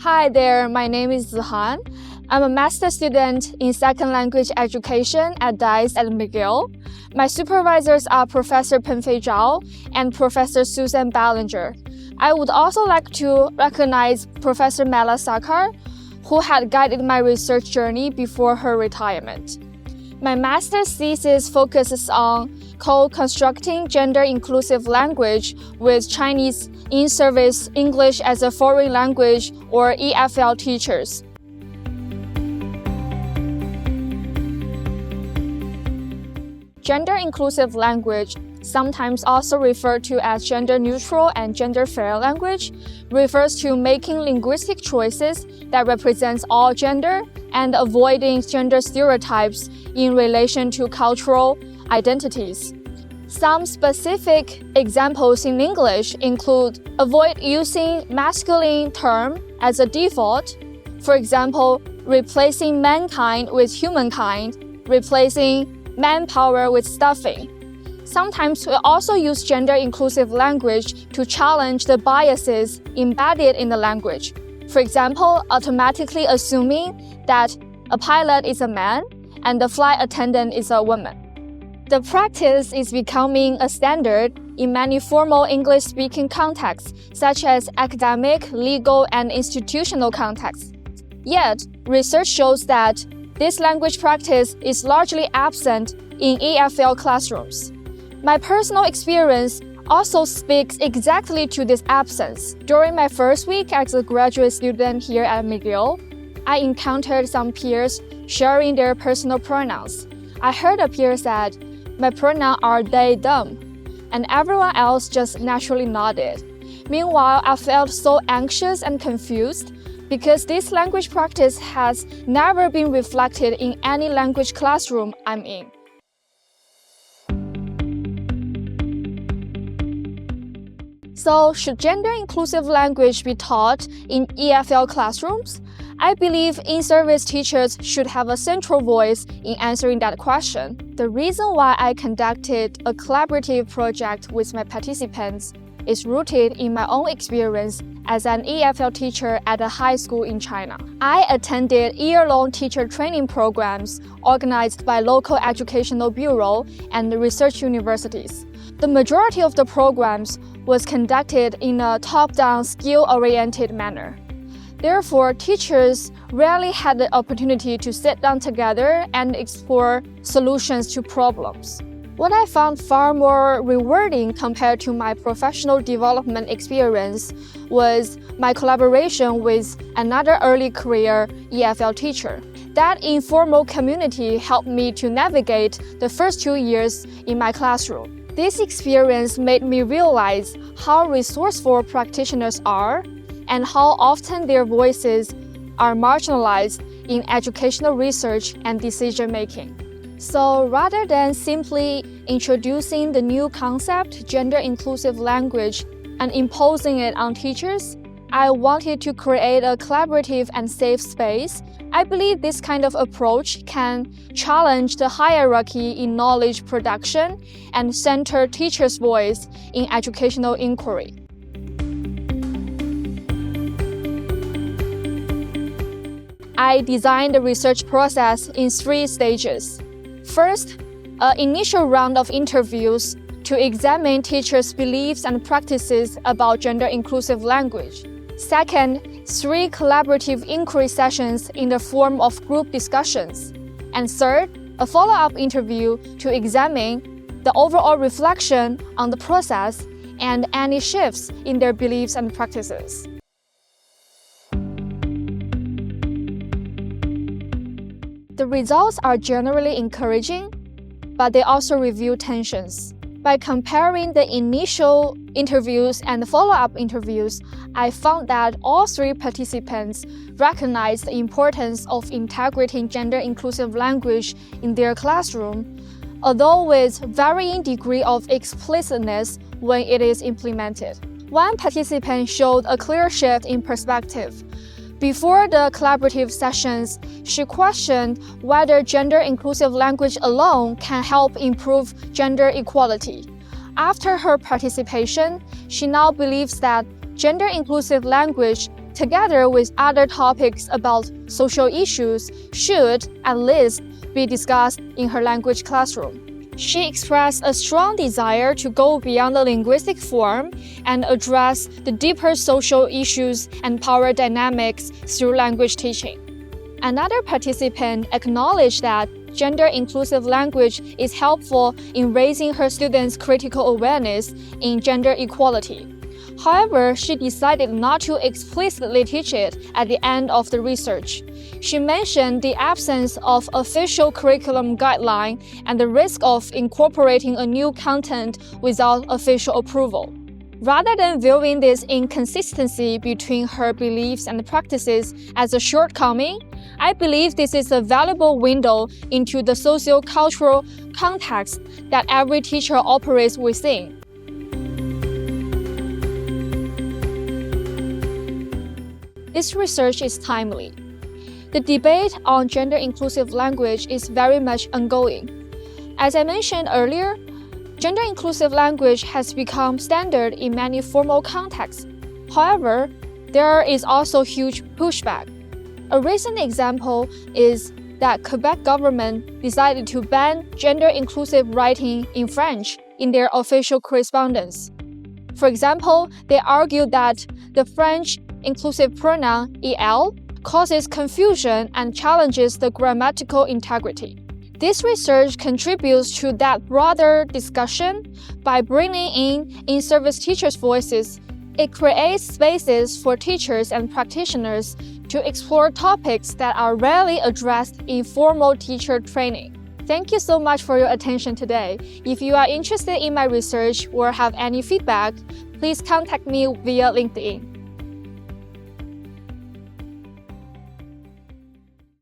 Hi there, my name is Zihan. I'm a master's student in second language education at DISE at McGill. My supervisors are Professor Penfei Zhao and Professor Susan Ballinger. I would also like to recognize Professor Mela Sakar, who had guided my research journey before her retirement. My master's thesis focuses on co-constructing gender-inclusive language with Chinese in-service English as a foreign language or EFL teachers. Gender-inclusive language, sometimes also referred to as gender-neutral and gender-fair language, refers to making linguistic choices that represents all gender and avoiding gender stereotypes in relation to cultural identities. Some specific examples in English include avoid using masculine term as a default, for example, replacing mankind with humankind, replacing manpower with stuffing. Sometimes we also use gender-inclusive language to challenge the biases embedded in the language. For example, automatically assuming that a pilot is a man and the flight attendant is a woman. The practice is becoming a standard in many formal English-speaking contexts, such as academic, legal, and institutional contexts. Yet, research shows that this language practice is largely absent in EFL classrooms. My personal experience also speaks exactly to this absence. During my first week as a graduate student here at McGill, I encountered some peers sharing their personal pronouns. I heard a peer said, "My pronouns are they, them," and everyone else just naturally nodded. Meanwhile, I felt so anxious and confused because this language practice has never been reflected in any language classroom I'm in. So, should gender-inclusive language be taught in EFL classrooms? I believe in-service teachers should have a central voice in answering that question. The reason why I conducted a collaborative project with my participants is rooted in my own experience as an EFL teacher at a high school in China. I attended year-long teacher training programs organized by local educational bureau and research universities. The majority of the programs was conducted in a top-down, skill-oriented manner. Therefore, teachers rarely had the opportunity to sit down together and explore solutions to problems. What I found far more rewarding compared to my professional development experience was my collaboration with another early career EFL teacher. That informal community helped me to navigate the first 2 years in my classroom. This experience made me realize how resourceful practitioners are and how often their voices are marginalized in educational research and decision-making. So rather than simply introducing the new concept, gender-inclusive language, and imposing it on teachers, I wanted to create a collaborative and safe space. I believe this kind of approach can challenge the hierarchy in knowledge production and center teachers' voice in educational inquiry. I designed the research process in 3 stages. First, an initial round of interviews to examine teachers' beliefs and practices about gender-inclusive language. Second, 3 collaborative inquiry sessions in the form of group discussions. And third, a follow-up interview to examine the overall reflection on the process and any shifts in their beliefs and practices. The results are generally encouraging, but they also reveal tensions. By comparing the initial interviews and the follow-up interviews, I found that all 3 participants recognized the importance of integrating gender-inclusive language in their classroom, although with varying degree of explicitness when it is implemented. One participant showed a clear shift in perspective. Before the collaborative sessions, she questioned whether gender-inclusive language alone can help improve gender equality. After her participation, she now believes that gender-inclusive language together with other topics about social issues, should, at least, be discussed in her language classroom. She expressed a strong desire to go beyond the linguistic form and address the deeper social issues and power dynamics through language teaching. Another participant acknowledged that gender-inclusive language is helpful in raising her students' critical awareness in gender equality. However, she decided not to explicitly teach it at the end of the research. She mentioned the absence of official curriculum guideline and the risk of incorporating a new content without official approval. Rather than viewing this inconsistency between her beliefs and practices as a shortcoming, I believe this is a valuable window into the socio-cultural context that every teacher operates within. This research is timely. The debate on gender-inclusive language is very much ongoing. As I mentioned earlier, gender-inclusive language has become standard in many formal contexts. However, there is also huge pushback. A recent example is that Quebec government decided to ban gender-inclusive writing in French in their official correspondence. For example, they argued that the French inclusive pronoun "el" causes confusion and challenges the grammatical integrity. This research contributes to that broader discussion by bringing in in-service teachers' voices. It creates spaces for teachers and practitioners to explore topics that are rarely addressed in formal teacher training. Thank you so much for your attention today. If you are interested in my research or have any feedback, please contact me via LinkedIn.